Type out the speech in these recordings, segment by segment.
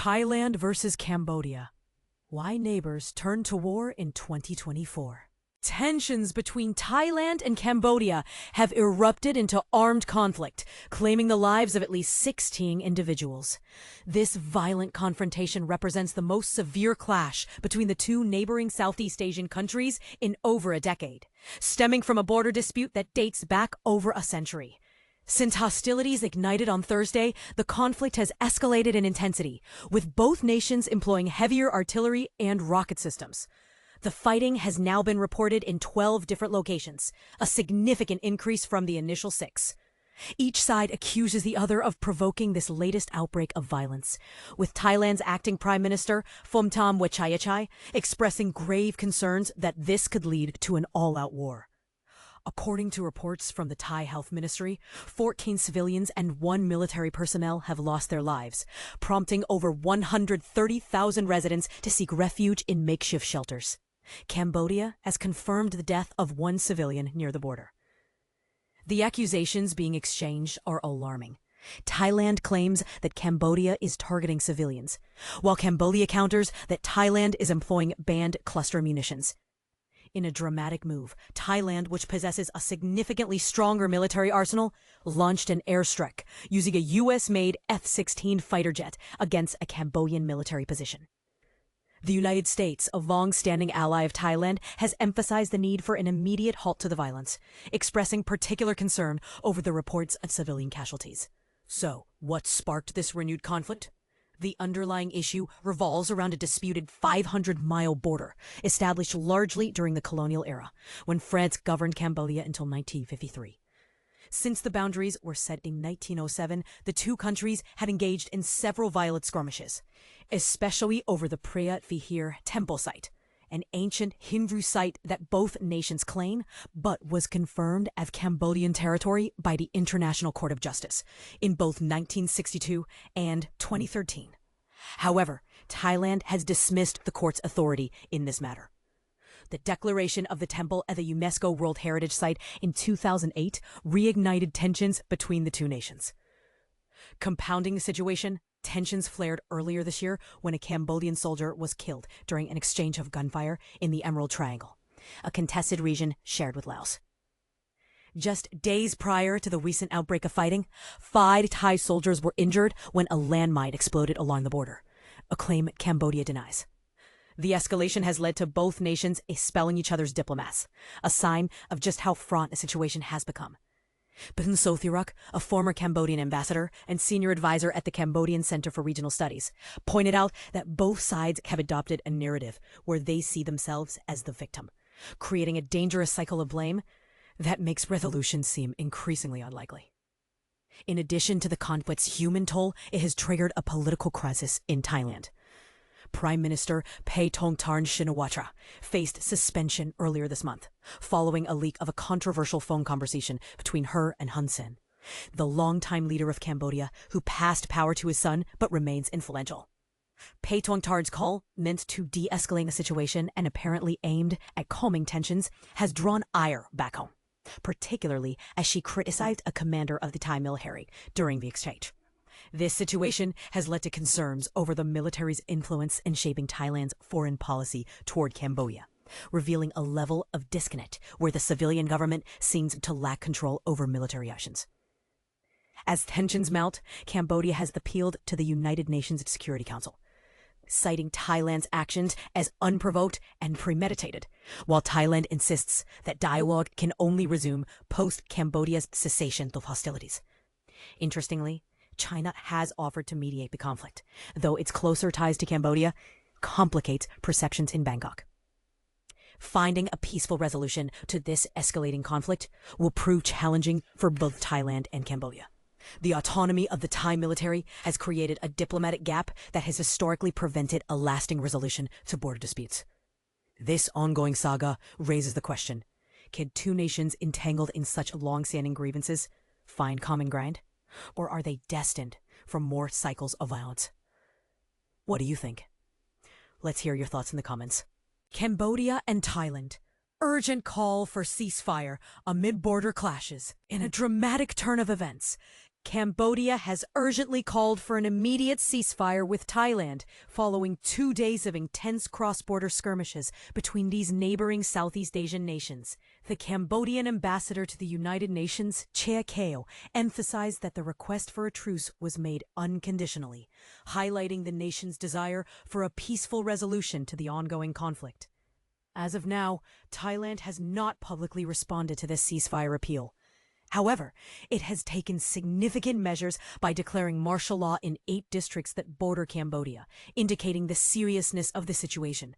Thailand versus Cambodia. Why neighbors turn to war in 2024. Tensions between Thailand and Cambodia have erupted into armed conflict, claiming the lives of at least 16 individuals. This violent confrontation represents the most severe clash between the two neighboring Southeast Asian countries in over a decade, stemming from a border dispute that dates back over a century. Since hostilities ignited on Thursday, the conflict has escalated in intensity, with both nations employing heavier artillery and rocket systems. The fighting has now been reported in 12 different locations, a significant increase from the initial 6. Each side accuses the other of provoking this latest outbreak of violence, with Thailand's acting Prime Minister, Phumtham Wechayachai, expressing grave concerns that this could lead to an all-out war. According to reports from the Thai Health Ministry, 14 civilians and 1 military personnel have lost their lives, prompting over 130,000 residents to seek refuge in makeshift shelters. Cambodia has confirmed the death of 1 civilian near the border. The accusations being exchanged are alarming. Thailand claims that Cambodia is targeting civilians, while Cambodia counters that Thailand is employing banned cluster munitions. In a dramatic move, Thailand, which possesses a significantly stronger military arsenal, launched an airstrike using a US-made F-16 fighter jet against a Cambodian military position. The United States, a long-standing ally of Thailand, has emphasized the need for an immediate halt to the violence, expressing particular concern over the reports of civilian casualties. So, what sparked this renewed conflict? The underlying issue revolves around a disputed 500-mile border, established largely during the colonial era, when France governed Cambodia until 1953. Since the boundaries were set in 1907, the two countries had engaged in several violent skirmishes, especially over the Preah Vihear temple site, an ancient Hindu site that both nations claim, but was confirmed as Cambodian territory by the International Court of Justice in both 1962 and 2013. However, Thailand has dismissed the court's authority in this matter. The declaration of the temple as a UNESCO World Heritage Site in 2008 reignited tensions between the two nations. Compounding the situation, tensions flared earlier this year when a Cambodian soldier was killed during an exchange of gunfire in the Emerald Triangle, a contested region shared with Laos. Just days prior to the recent outbreak of fighting, 5 Thai soldiers were injured when a landmine exploded along the border, a claim Cambodia denies. The escalation has led to both nations expelling each other's diplomats, a sign of just how fraught the situation has become. Bin Sothiruk, a former Cambodian ambassador and senior advisor at the Cambodian Center for Regional Studies, pointed out that both sides have adopted a narrative where they see themselves as the victim, creating a dangerous cycle of blame that makes resolution seem increasingly unlikely. In addition to the conflict's human toll, it has triggered a political crisis in Thailand. Prime Minister Paetongtarn Shinawatra faced suspension earlier this month, following a leak of a controversial phone conversation between her and Hun Sen, the longtime leader of Cambodia who passed power to his son but remains influential. Paetongtarn's call, meant to de-escalate the situation and apparently aimed at calming tensions, has drawn ire back home, particularly as she criticized a commander of the Thai military during the exchange. This situation has led to concerns over the military's influence in shaping Thailand's foreign policy toward Cambodia, revealing a level of disconnect where the civilian government seems to lack control over military actions. As tensions mount, Cambodia has appealed to the United Nations Security Council, citing Thailand's actions as unprovoked and premeditated, while Thailand insists that dialogue can only resume post-Cambodia's cessation of hostilities. Interestingly, China has offered to mediate the conflict, though its closer ties to Cambodia complicates perceptions in Bangkok. Finding a peaceful resolution to this escalating conflict will prove challenging for both Thailand and Cambodia. The autonomy of the Thai military has created a diplomatic gap that has historically prevented a lasting resolution to border disputes. This ongoing saga raises the question, can two nations entangled in such long-standing grievances find common ground? Or are they destined for more cycles of violence? What do you think? Let's hear your thoughts in the comments. Cambodia and Thailand. Urgent call for ceasefire amid border clashes. In a dramatic turn of events, Cambodia has urgently called for an immediate ceasefire with Thailand, following 2 days of intense cross-border skirmishes between these neighboring Southeast Asian nations. The Cambodian ambassador to the United Nations, Preah, emphasized that the request for a truce was made unconditionally, highlighting the nation's desire for a peaceful resolution to the ongoing conflict. As of now, Thailand has not publicly responded to this ceasefire appeal. However, it has taken significant measures by declaring martial law in 8 districts that border Cambodia, indicating the seriousness of the situation.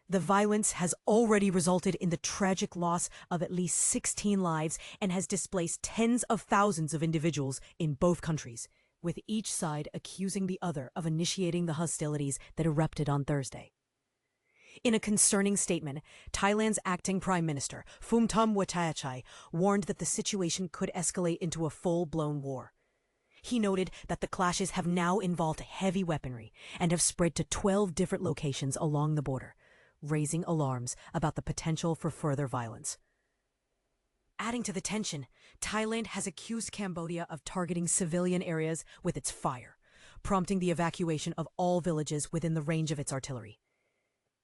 The violence has already resulted in the tragic loss of at least 16 lives and has displaced tens of thousands of individuals in both countries, with each side accusing the other of initiating the hostilities that erupted on Thursday. In a concerning statement, Thailand's acting Prime Minister, Phumtham Wechayachai, warned that the situation could escalate into a full-blown war. He noted that the clashes have now involved heavy weaponry and have spread to 12 different locations along the border, raising alarms about the potential for further violence. Adding to the tension, Thailand has accused Cambodia of targeting civilian areas with its fire, prompting the evacuation of all villages within the range of its artillery.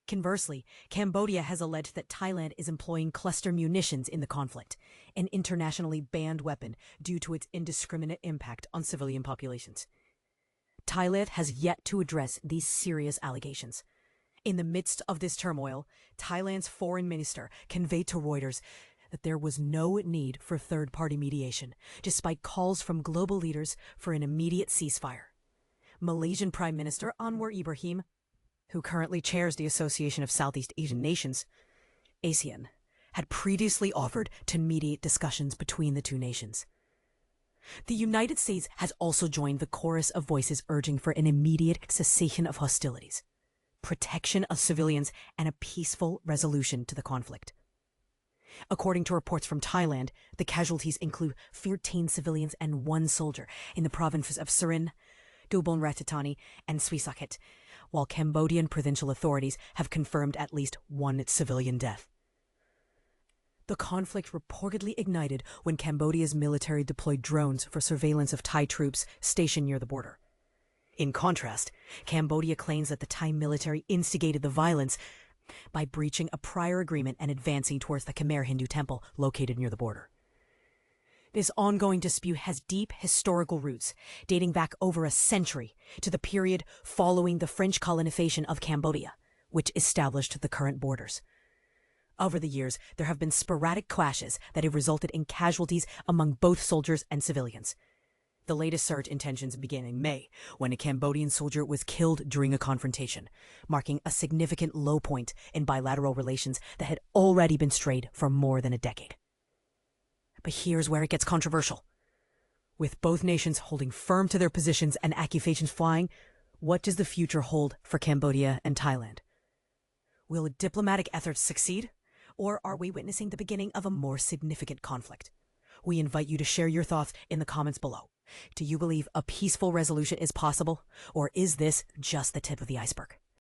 Conversely, Cambodia has alleged that Thailand is employing cluster munitions in the conflict, an internationally banned weapon due to its indiscriminate impact on civilian populations. Thailand has yet to address these serious allegations. In the midst of this turmoil, Thailand's foreign minister conveyed to Reuters that there was no need for third-party mediation, despite calls from global leaders for an immediate ceasefire. Malaysian Prime Minister Anwar Ibrahim, who currently chairs the Association of Southeast Asian Nations, ASEAN, had previously offered to mediate discussions between the two nations. The United States has also joined the chorus of voices urging for an immediate cessation of hostilities, protection of civilians, and a peaceful resolution to the conflict. According to reports from Thailand, the casualties include 13 civilians and 1 soldier in the provinces of Surin, Dubon Ratchathani, and Suisakhet, while Cambodian provincial authorities have confirmed at least 1 civilian death. The conflict reportedly ignited when Cambodia's military deployed drones for surveillance of Thai troops stationed near the border. In contrast, Cambodia claims that the Thai military instigated the violence by breaching a prior agreement and advancing towards the Khmer Hindu temple located near the border. This ongoing dispute has deep historical roots, dating back over a century to the period following the French colonization of Cambodia, which established the current borders. Over the years, there have been sporadic clashes that have resulted in casualties among both soldiers and civilians. The latest surge in tensions began in May, when a Cambodian soldier was killed during a confrontation, marking a significant low point in bilateral relations that had already been strained for more than a decade. But here's where it gets controversial. With both nations holding firm to their positions and accusations flying, what does the future hold for Cambodia and Thailand? Will diplomatic efforts succeed, or are we witnessing the beginning of a more significant conflict? We invite you to share your thoughts in the comments below. Do you believe a peaceful resolution is possible, or is this just the tip of the iceberg?